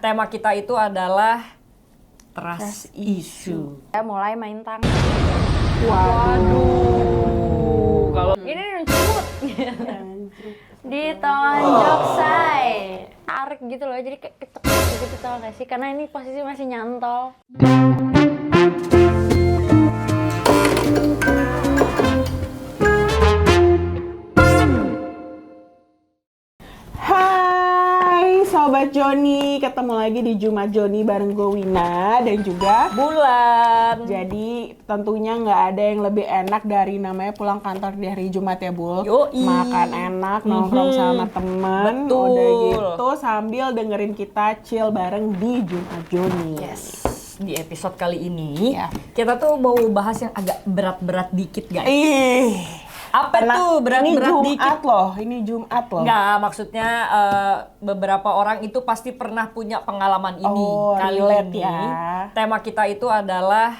tema kita itu adalah trust issue. Saya mulai main tangan. Waduh, kalau Ini lucut. Ditonjok say. Tarik gitu loh, jadi kayak ketek gitu tau gak sih? Karena ini posisi masih nyantol. Hai Sobat Joni, ketemu lagi di Jumat Joni bareng gue Wina dan juga bulan. jadi tentunya nggak ada yang lebih enak dari namanya pulang kantor di hari Jumat ya Bul. Yoi. Makan enak, nongkrong sama temen, Betul. udah gitu sambil dengerin kita chill bareng di Jumat Joni. Yes. Di episode kali ini Ya. kita tuh mau bahas yang agak berat-berat dikit guys. Ih, Apa tuh berat-berat ini dikit? Jumat loh, ini Jumat loh. Enggak, maksudnya beberapa orang itu pasti pernah punya pengalaman ini. Oh, Kali relate ini ya. tema kita itu adalah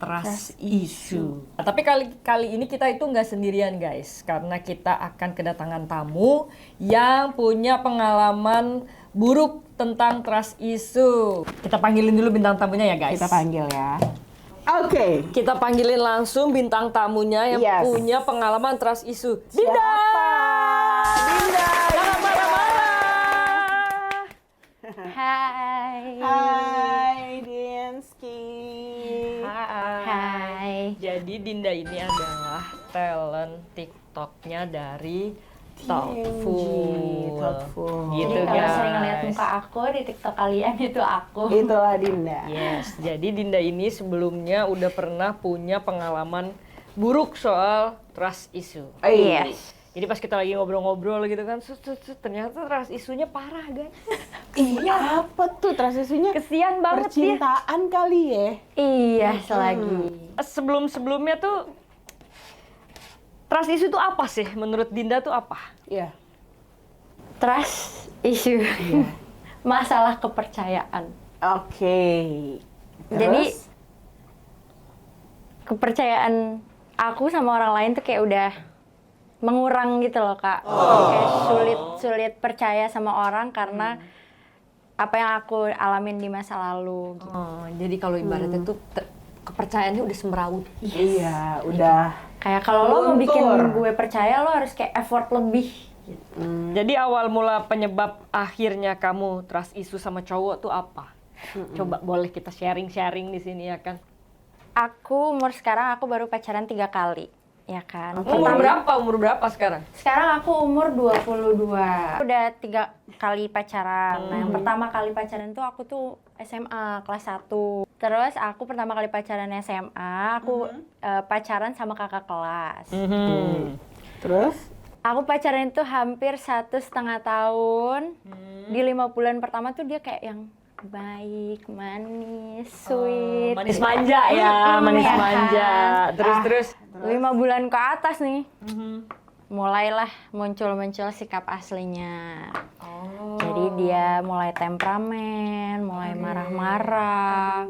trust issue. Nah, tapi kali ini kita itu nggak sendirian guys, karena kita akan kedatangan tamu yang punya pengalaman buruk tentang trust issue. Kita panggilin dulu bintang tamunya ya guys. Kita panggil ya. Oke. Kita panggilin langsung bintang tamunya yang Yes. punya pengalaman trust issue. Siapa? Dinda! Dinda! Jangan marah-marah! Hai. Hai Dinski. Hai. Jadi Dinda ini adalah talent TikToknya dari Thoughtful. Thoughtful. Gitu Jadi kalau guys. sering ngeliat muka aku di TikTok kalian itu aku. Itulah Dinda. Yes, jadi Dinda ini sebelumnya udah pernah punya pengalaman buruk soal trust issue. Yes. Jadi pas kita lagi ngobrol-ngobrol gitu kan, ternyata trust issue-nya parah guys. Iya, apa tuh transisinya? Kesian banget dia. Percintaan kali ya. Iya, selagi. Sebelum-sebelumnya tuh trust issue itu apa sih? Menurut Dinda tuh apa? Iya. Trust issue. Masalah kepercayaan. Oke. Jadi Terus? kepercayaan aku sama orang lain tuh kayak udah mengurang gitu loh Kak. Kayak sulit percaya sama orang karena apa yang aku alamin di masa lalu. Gitu. Oh, jadi kalau ibaratnya tuh kepercayaannya udah semrawut. Iya, udah. Kayak kalau lo mau bikin Luntur. gue percaya lo harus kayak effort lebih. Jadi awal mula penyebab akhirnya kamu trust issue sama cowok tuh apa? Coba boleh kita sharing-sharing di sini ya kan? Umur sekarang aku baru pacaran 3 kali, ya kan? Umur berapa sekarang? Sekarang aku umur 22. Udah 3 kali pacaran. Nah, yang pertama kali pacaran tuh aku tuh SMA kelas 1. Terus aku pertama kali pacaran SMA, aku pacaran sama kakak kelas. Terus? Aku pacaran itu hampir 1,5 tahun. Di 5 bulan pertama tuh dia kayak yang baik, manis, sweet. Manis manja ya, manis ya kan? manja. Terus. 5 bulan ke atas nih. Mulailah muncul sikap aslinya. Jadi dia mulai temperamen, mulai marah-marah,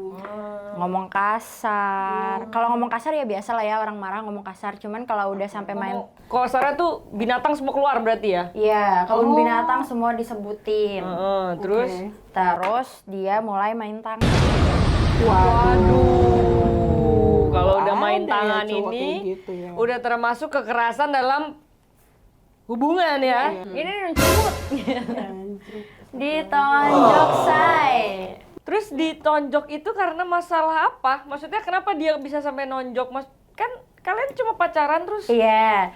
ngomong kasar. Kalau ngomong kasar ya biasa lah ya, orang marah ngomong kasar. Cuman kalau udah sampai main, Kasarnya tuh binatang semua keluar berarti ya? iya, kebun binatang semua disebutin. Terus? Oke. Terus dia mulai main tangan. Waduh, kalau udah main Ada ya tangan cowok ini, kayak gitu ya. udah termasuk kekerasan dalam hubungan ya? Ini lucut. Ditonjok say. Terus ditonjok itu karena masalah apa? Maksudnya kenapa dia bisa sampai nonjok? Kan kalian cuma pacaran terus? Iya.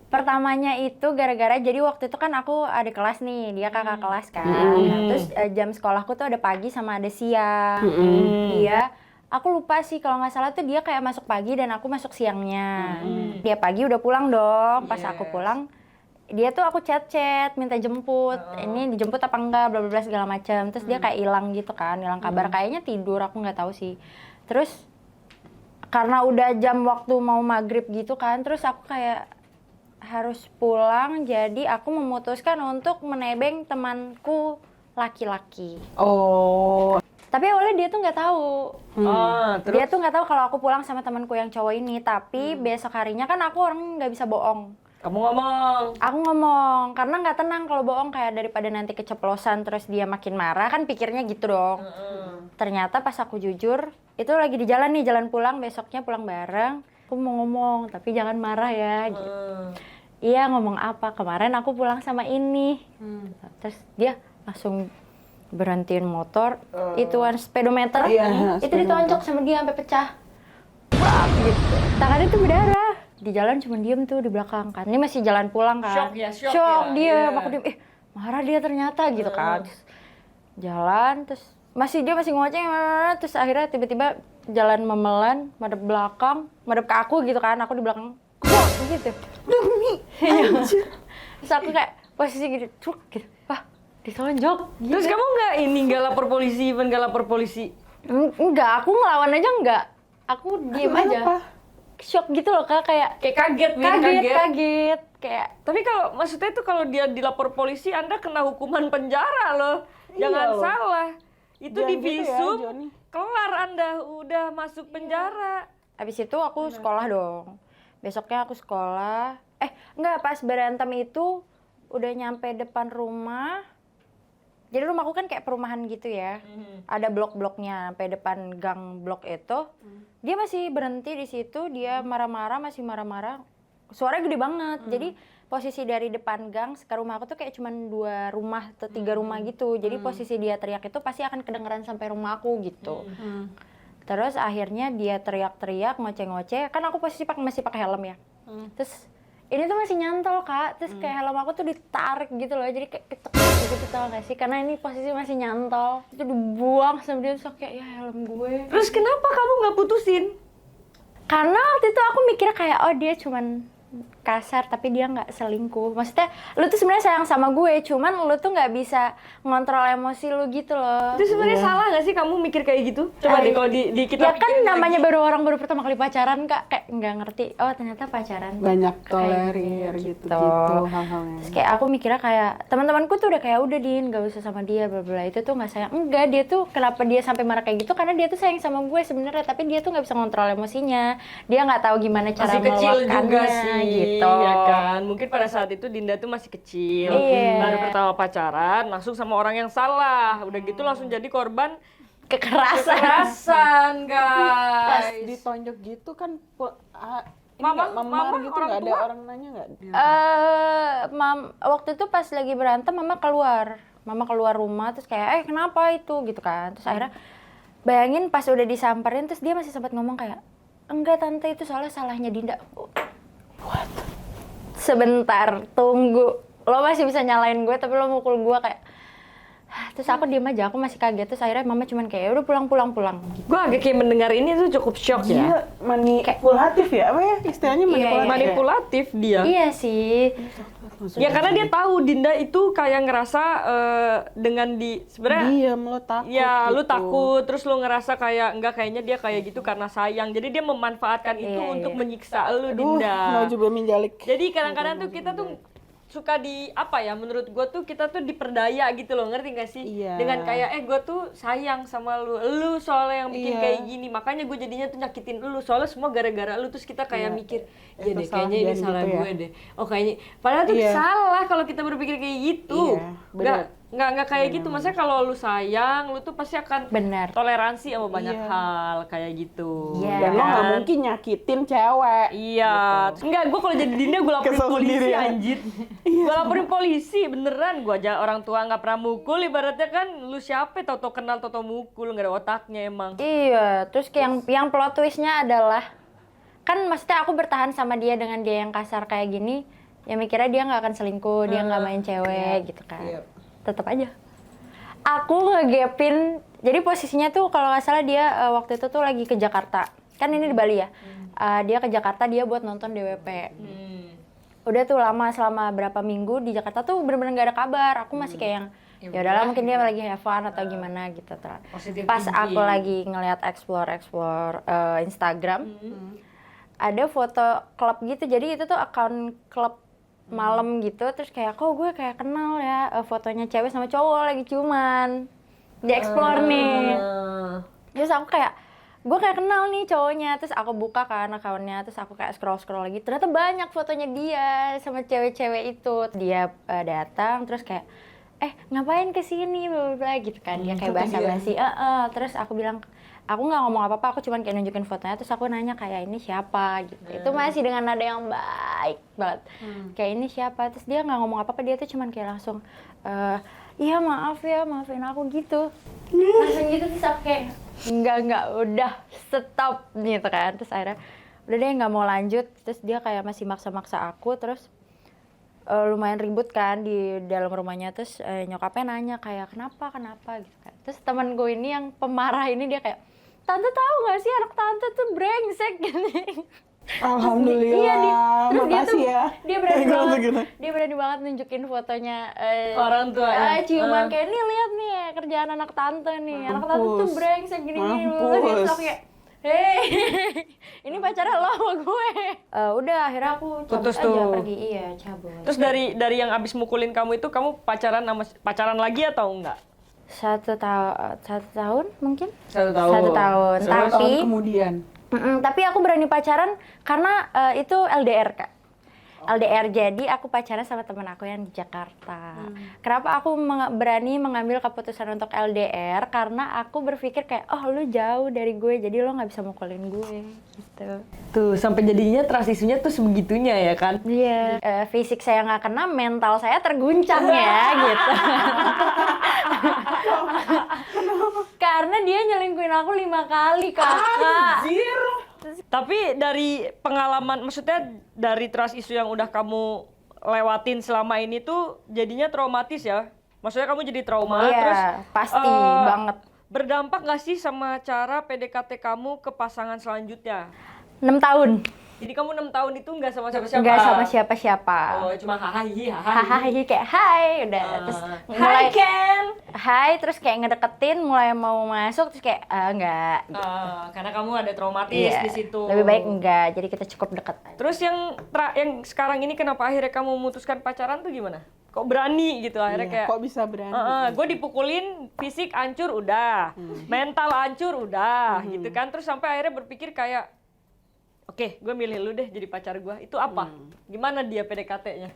Pertamanya itu gara-gara jadi waktu itu kan aku ada kelas nih, dia kakak kelas kan. Nah, terus jam sekolahku tuh ada pagi sama ada siang. Dia, aku lupa sih kalau nggak salah tuh dia kayak masuk pagi dan aku masuk siangnya. Dia pagi udah pulang dong. Pas aku pulang, dia tuh aku chat minta jemput. Ini dijemput apa enggak, bla bla bla segala macam. Terus dia kayak hilang gitu kan, hilang kabar. Kayaknya tidur, aku nggak tahu sih. Terus karena udah jam waktu mau maghrib gitu kan, terus aku kayak harus pulang, jadi aku memutuskan untuk menebeng temanku laki-laki. Oh. Tapi awalnya dia tuh nggak tahu. Terus? Dia tuh nggak tahu kalau aku pulang sama temanku yang cowok ini. Tapi besok harinya kan aku orang nggak bisa bohong. Kamu ngomong. Aku ngomong, karena nggak tenang kalau bohong, kayak daripada nanti keceplosan terus dia makin marah, kan pikirnya gitu dong. Ternyata pas aku jujur, itu lagi di jalan nih, jalan pulang, besoknya pulang bareng. Aku mau ngomong, tapi jangan marah ya. Gitu. Iya, ngomong apa? Kemarin aku pulang sama ini. Terus dia langsung berhentiin motor, ituan speedometer, Iya, itu ditonjok sama dia sampai pecah. Wah, gitu. Tangannya tuh berdarah. Di jalan cuma diem tuh di belakang kan. Ini masih jalan pulang kan. Shock dia, aku diem. Marah dia ternyata gitu kan. Terus jalan, terus dia masih ngoceh, terus akhirnya tiba-tiba jalan memelan, madep belakang, madep ke aku gitu kan. Aku di belakang. Wah, gitu. Demi anjir. Terus aku kayak posisi gitu, gitu. Wah, ditonjok. Gitu. Terus kamu nggak lapor polisi, nggak lapor polisi? Enggak, aku ngelawan aja enggak. Aku diem aja. Kenapa? Shock gitu loh Kak, kayak Kaget. kayak. Tapi kalau maksudnya itu kalau dia dilapor polisi, Anda kena hukuman penjara loh. Iya Jangan loh. salah. Itu Jangan di gitu ya, visum, Joni. kelar Anda udah masuk penjara. Habis itu aku sekolah dong. Besoknya aku sekolah. Enggak, pas berantem itu udah nyampe depan rumah. Jadi rumahku kan kayak perumahan gitu ya. Ada blok-bloknya sampai depan gang blok itu. Dia masih berhenti di situ, dia marah-marah, masih marah-marah. Suaranya gede banget. Jadi posisi dari depan gang ke rumah aku tuh kayak cuman 2 rumah atau 3 rumah gitu. Jadi posisi dia teriak itu pasti akan kedengeran sampai rumah aku gitu. Terus akhirnya dia teriak-teriak, ngoceh-ngoceh. Kan aku posisi masih pakai helm ya. Terus ini tuh masih nyantol Kak. Terus kayak helm aku tuh ditarik gitu loh. Jadi kayak ketek gitu, tau gak sih? Karena ini posisi masih nyantol. Itu dibuang sama dia, terus kayak ya helm gue. Terus kenapa kamu nggak putusin? Karena waktu itu aku mikir kayak oh dia cuman kasar tapi dia nggak selingkuh. Maksudnya lu tuh sebenarnya sayang sama gue, cuman lu tuh nggak bisa ngontrol emosi lu gitu loh. Itu sebenarnya salah nggak sih kamu mikir kayak gitu? Coba deh kalau di kita Ya kan pikirin namanya lagi. orang baru pertama kali pacaran Kak, kayak nggak ngerti. Oh ternyata pacaran. Banyak Kayak tolerir gitu hal-halnya. Terus kayak aku mikirnya kayak teman-temanku tuh udah kayak udah Din, gak usah sama dia bla bla. Itu tuh nggak sayang. Enggak, dia tuh kenapa dia sampai marah kayak gitu? Karena dia tuh sayang sama gue sebenarnya, tapi dia tuh nggak bisa ngontrol emosinya. Dia nggak tahu gimana cara Masih kecil juga meluapkannya, sih, gitu. ya kan? Mungkin pada saat itu Dinda tuh masih kecil, Iya. baru pertama pacaran, langsung sama orang yang salah, udah gitu langsung jadi korban kekerasan, Pas guys. ditonjok gitu kan ini Mama, nggak memar mama, gitu, orang nggak ada tua? orang nanya nggak? Waktu itu pas lagi berantem mama keluar rumah terus kayak kenapa itu gitu kan. Terus akhirnya bayangin pas udah disamperin terus dia masih sempat ngomong kayak enggak tante itu soalnya salahnya Dinda. What? Sebentar, tunggu. Lo masih bisa nyalain gue tapi lo mukul gue kayak. Terus aku diem aja, aku masih kaget. Terus akhirnya mama cuman kayak udah pulang gitu. Gue agak kayak mendengar ini tuh cukup shock ya. Dia manipulatif ya, apa ya istilahnya manipulatif? Manipulatif dia. Iya sih. Ya karena dia tahu Dinda itu kayak ngerasa dengan sebenarnya Diam, lo takut. ya lu gitu. takut, terus lu ngerasa kayak enggak, kayaknya dia kayak gitu karena sayang. Jadi dia memanfaatkan itu Iya, untuk iya. menyiksa lu, Aduh, Dinda. mau juga menjalik. Jadi kadang-kadang tuh kita tuh suka apa ya, menurut gue tuh kita tuh diperdaya gitu loh, ngerti gak sih? Iya. Dengan kayak gue tuh sayang sama lu soalnya yang bikin Iya. kayak gini, makanya gue jadinya tuh nyakitin lu, soalnya semua gara-gara lu. Terus kita kayak Iya. mikir ya Itu deh salah kayaknya ini Dian salah gitu ya. gue deh, oh kayaknya padahal tuh Iya. salah kalau kita berpikir kayak gitu. Iya, nggak kayak gitu. Maksudnya kalau lu sayang, lu tuh pasti akan Benar. toleransi sama banyak Iya. hal kayak gitu. Iya. Dan lo nggak kan? mungkin nyakitin cewek. Iya, enggak, gue kalau jadi Dinda gue laporin Kesel polisi sendiri ya. anjir. Gue laporin polisi beneran, gue aja orang tua nggak pernah mukul, ibaratnya kan lu siapa tau kenal tau mukul, nggak ada otaknya emang. Iya, terus kayak yang plot twistnya adalah kan maksudnya aku bertahan sama dia dengan dia yang kasar kayak gini, ya mikirnya dia nggak akan selingkuh, dia nggak main cewek gitu kan. Iya. Tetap aja. Aku ngegapin, jadi posisinya tuh kalau nggak salah dia waktu itu tuh lagi ke Jakarta. Kan ini di Bali ya. Dia ke Jakarta dia buat nonton DWP. Udah tuh lama, selama berapa minggu di Jakarta tuh bener-bener nggak ada kabar. Aku masih kayak yang ya udahlah mungkin dia lagi have fun atau gimana gitu. Positive Pas thinking. aku lagi ngeliat explore Instagram, ada foto klub gitu. Jadi itu tuh akun klub malam gitu. Terus kayak kok gue kayak kenal ya fotonya cewek sama cowok lagi ciuman di explore nih. Terus aku kayak gue kayak kenal nih cowoknya, terus aku buka kan akunnya, terus aku kayak scroll lagi, ternyata banyak fotonya dia sama cewek-cewek itu. Dia datang terus kayak ngapain kesini bla bla bla gitu kan, dia kayak basa-basi. Terus aku bilang, aku nggak ngomong apa-apa, aku cuman kayak nunjukin fotonya, terus aku nanya kayak ini siapa gitu. Itu masih dengan nada yang baik banget. Kayak ini siapa, terus dia nggak ngomong apa-apa, dia tuh cuman kayak langsung iya maaf ya, maafin aku gitu. Langsung gitu, terus aku kayak enggak, udah stop gitu kan. Terus akhirnya udah deh nggak mau lanjut, terus dia kayak masih maksa-maksa aku, terus lumayan ribut kan di dalam rumahnya. Terus nyokapnya nanya kayak kenapa gitu kan. Terus temen gue ini yang pemarah ini dia kayak, tante tahu nggak sih anak tante tuh brengsek gini. Alhamdulillah, makasih ya. Dia berani banget nunjukin fotonya Orang tua ya? ciuman kayak nih, lihat nih kerjaan anak tante nih. Anak tante tuh brengsek gini-gini. Terus aku kayak, hei, ini pacarnya lo sama gue. Udah akhirnya aku cabut Putus aja tuh. pergi, cabut. Terus dari yang abis mukulin kamu itu, kamu pacaran lagi atau enggak? Satu tahun mungkin? 1 tahun. 1 tahun. Tahun Tapi kemudian. tapi aku berani pacaran karena itu LDR Kak. LDR, jadi aku pacaran sama teman aku yang di Jakarta. Kenapa aku berani mengambil keputusan untuk LDR? Karena aku berpikir kayak, oh lu jauh dari gue, jadi lo nggak bisa mukulin gue gitu. Tuh, sampai jadinya trust isunya tuh sebegitunya ya kan? Iya. Fisik saya nggak kena, mental saya terguncang ya gitu. Karena dia nyelingkuhin aku 5 kali kakak. Anjir. Tapi dari pengalaman, maksudnya dari trust issue yang udah kamu lewatin selama ini tuh jadinya traumatis ya? Maksudnya kamu jadi trauma, Iya, terus pasti banget. berdampak gak sih sama cara PDKT kamu ke pasangan selanjutnya? 6 tahun. Jadi kamu 6 tahun itu nggak sama siapa-siapa? Nggak sama siapa-siapa. Oh, cuma hahaha. Hahaha kayak hai udah, terus mulai Ken. hai, terus kayak ngedeketin, mulai mau masuk, terus kayak enggak gitu. Karena kamu ada traumatis Iya, di situ. lebih baik enggak, jadi kita cukup deket aja. Terus yang sekarang ini kenapa akhirnya kamu memutuskan pacaran tuh gimana? Kok berani gitu akhirnya kayak Kok bisa berani? gue dipukulin, fisik hancur udah, mental hancur udah, gitu kan. Terus sampai akhirnya berpikir kayak, oke, gue milih lu deh jadi pacar gue. Itu apa? Gimana dia PDKT-nya?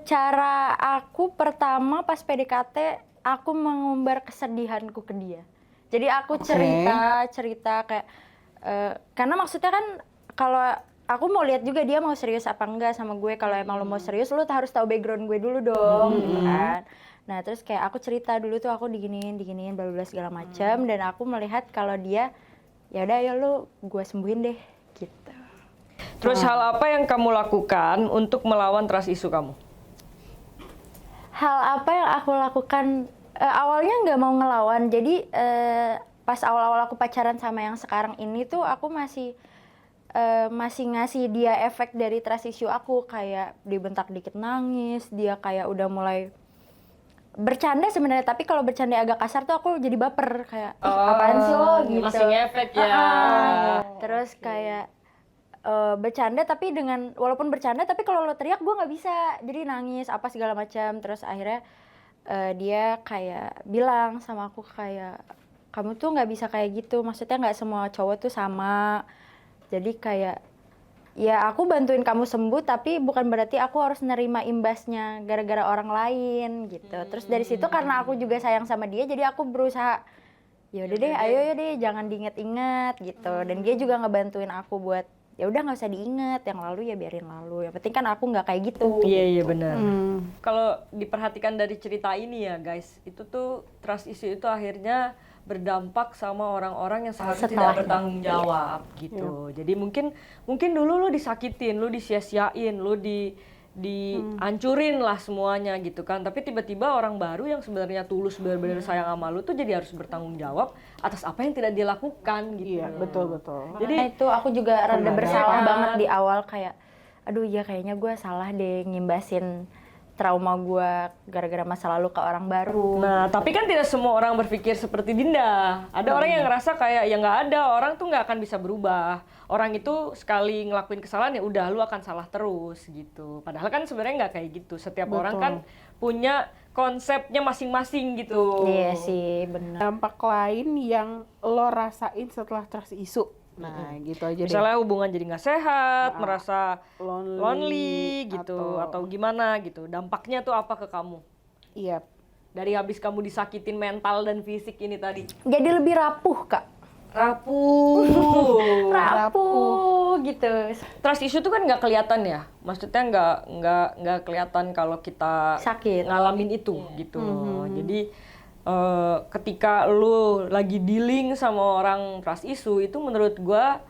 Cara aku pertama pas PDKT, aku mengumbar kesedihanku ke dia. Jadi aku cerita kayak, karena maksudnya kan kalau aku mau lihat juga dia mau serius apa enggak sama gue. Kalau emang lo mau serius, lo harus tahu background gue dulu dong, gitu kan. Nah terus kayak aku cerita dulu tuh aku diginiin, bla bla segala macam, dan aku melihat kalau dia, ya udah ya lo gue sembuhin deh, gitu. Terus hal apa yang kamu lakukan untuk melawan trust issue kamu? Hal apa yang aku lakukan? Awalnya nggak mau ngelawan, jadi pas awal-awal aku pacaran sama yang sekarang ini tuh aku masih ngasih dia efek dari trust issue aku, kayak dibentak dikit nangis, dia kayak udah mulai bercanda sebenarnya, tapi kalau bercanda agak kasar tuh aku jadi baper kayak apaan sih lo gitu. Masih ngefek ya. Terus kayak bercanda tapi walaupun bercanda tapi kalau lo teriak gue nggak bisa, jadi nangis apa segala macam. Terus akhirnya dia kayak bilang sama aku kayak, kamu tuh nggak bisa kayak gitu, maksudnya nggak semua cowok tuh sama. Jadi kayak, ya aku bantuin kamu sembuh, tapi bukan berarti aku harus nerima imbasnya gara-gara orang lain gitu. Terus dari situ karena aku juga sayang sama dia, jadi aku berusaha, ya udah deh, ayo ya deh, jangan diinget-inget gitu. Dan dia juga ngebantuin aku buat, ya udah nggak usah diinget, yang lalu ya biarin lalu. Yang penting kan aku nggak kayak gitu. Iya benar. Kalau diperhatikan dari cerita ini ya guys, itu tuh trust issue itu akhirnya berdampak sama orang-orang yang seharusnya tidak bertanggung jawab gitu. Jadi mungkin dulu lu disakitin, lu disia-siain, lu dihancurin lah semuanya gitu kan. Tapi tiba-tiba orang baru yang sebenarnya tulus benar-benar sayang sama lu tuh jadi harus bertanggung jawab atas apa yang tidak dia lakukan gitu. Iya, betul. Jadi itu aku juga rada bersalah banget di awal, kayak aduh ya kayaknya gue salah deh ngimbasin trauma gue gara-gara masa lalu ke orang baru. Nah, tapi kan tidak semua orang berpikir seperti Dinda. Ada orang yang ngerasa kayak ya nggak ada, orang tuh nggak akan bisa berubah. Orang itu sekali ngelakuin kesalahan ya udah lu akan salah terus gitu. Padahal kan sebenarnya nggak kayak gitu. Setiap orang kan punya konsepnya masing-masing gitu. Iya sih, benar. Dampak lain yang lo rasain setelah trust issue. Nah, gitu aja deh. Misalnya hubungan jadi nggak sehat, merasa Lonely, lonely gitu, atau gimana gitu. Dampaknya tuh apa ke kamu? Iya. Dari habis kamu disakitin mental dan fisik ini tadi. Jadi lebih rapuh, Kak. Rapuh. Rapuh gitu. Trust issue tuh kan nggak kelihatan ya. Maksudnya nggak kelihatan kalau kita Sakit. ngalamin itu gitu. Jadi ketika lu lagi dealing sama orang trust issue itu menurut gua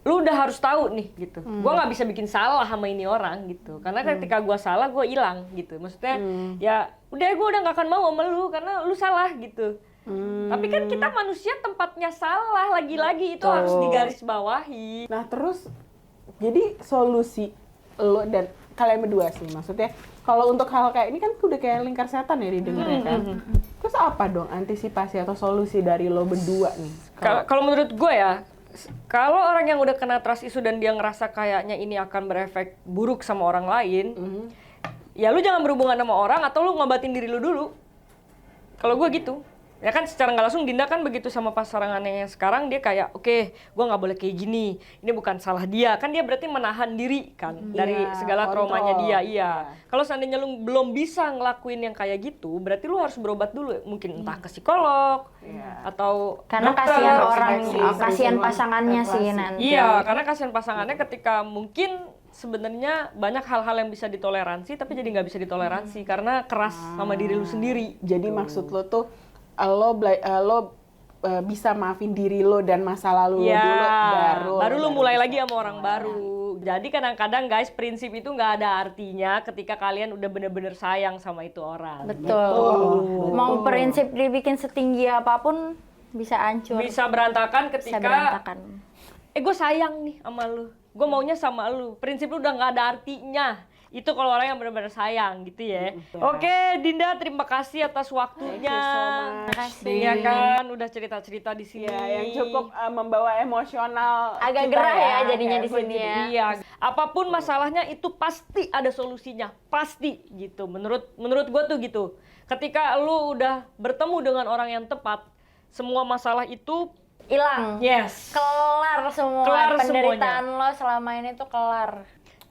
lu udah harus tahu nih gitu. Gua nggak bisa bikin salah sama ini orang gitu. Karena ketika gua salah gua hilang gitu. Maksudnya ya udah gua udah nggak akan mau sama lu karena lu salah gitu. Tapi kan kita manusia tempatnya salah lagi-lagi itu harus digarisbawahi. Nah, terus jadi solusi lo dan kalian berdua sih maksudnya kalau untuk hal kayak ini kan udah kayak lingkar setan ya didengarnya kan. Terus apa dong antisipasi atau solusi dari lo berdua nih? Kalau menurut gue ya, kalau orang yang udah kena trust issue dan dia ngerasa kayaknya ini akan berefek buruk sama orang lain, ya lu jangan berhubungan sama orang atau lu ngobatin diri lu dulu. Kalau gue gitu. Ya kan secara nggak langsung Dinda kan begitu sama pasangannya yang sekarang dia kayak oke, gue nggak boleh kayak gini, ini bukan salah dia, kan dia berarti menahan diri kan dari segala traumanya dia. Iya. Kalau seandainya lu belum bisa ngelakuin yang kayak gitu, berarti lu harus berobat dulu, mungkin entah ke psikolog atau Karena dokter. kasihan orang, refleksi, kasihan sebelum pasangannya sih refleksi. nanti. Iya, karena kasihan pasangannya ketika mungkin sebenarnya banyak hal-hal yang bisa ditoleransi tapi jadi nggak bisa ditoleransi karena keras sama diri lu sendiri. Jadi maksud lo tuh lo bisa maafin diri lo dan masa lalu lo dulu baru lu mulai bisa. lagi sama orang baru. Jadi kadang-kadang guys, prinsip itu nggak ada artinya ketika kalian udah bener-bener sayang sama itu orang. Betul. Mau prinsip dibikin setinggi apapun bisa hancur. Bisa berantakan ketika Bisa berantakan. gue sayang nih sama lu, gue maunya sama lu. Prinsip lu udah nggak ada artinya. Itu kalau orang yang benar-benar sayang gitu ya. Oke, Dinda, terima kasih atas waktunya. Terima kasih. Ya kan, udah cerita-cerita di sini. Ya, yang cukup membawa emosional Agak kita gerah ya jadinya kayak di gue sini jadi- ya. Iya, apapun masalahnya itu pasti ada solusinya, pasti gitu. Menurut gue tuh gitu. Ketika lu udah bertemu dengan orang yang tepat, semua masalah itu Hilang. yes. Kelar semua Kelar penderitaan lo selama ini tuh kelar.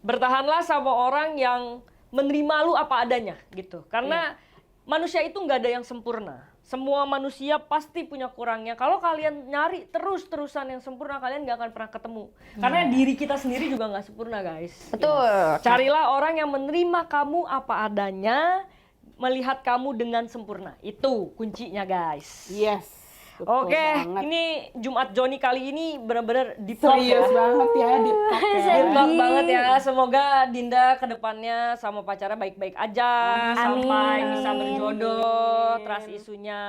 Bertahanlah sama orang yang menerima lu apa adanya gitu. Karena manusia itu nggak ada yang sempurna. Semua manusia pasti punya kurangnya. Kalau kalian nyari terus-terusan yang sempurna, kalian nggak akan pernah ketemu. Karena diri kita sendiri juga nggak sempurna, guys. Betul. Carilah orang yang menerima kamu apa adanya, melihat kamu dengan sempurna. Itu kuncinya, guys. Yes. betul Oke, banget. ini Jumat Joni kali ini benar-benar deep talk Serius ya. banget ya di Deep talk banget ya. Semoga Dinda kedepannya sama pacarnya baik-baik aja. Sampai Amin. bisa berjodoh, trust isunya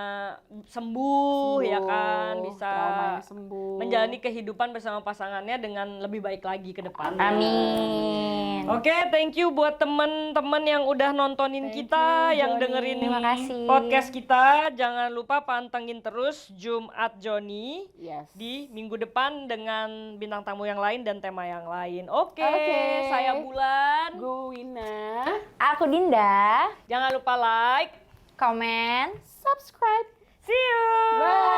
sembuh, ya kan. Bisa traumanya sembuh. menjalani kehidupan bersama pasangannya dengan lebih baik lagi ke depan. Amin. Oke, thank you buat temen-temen yang udah nontonin kita, yang Johnny. dengerin Terima kasih. podcast kita. Jangan lupa pantengin terus Jumat Joni Yes. di minggu depan dengan bintang tamu yang lain dan tema yang lain. Oke, Oke. saya Bulan. Gue Wina. Aku Dinda. Jangan lupa like. Komen. Subscribe. See you. Bye.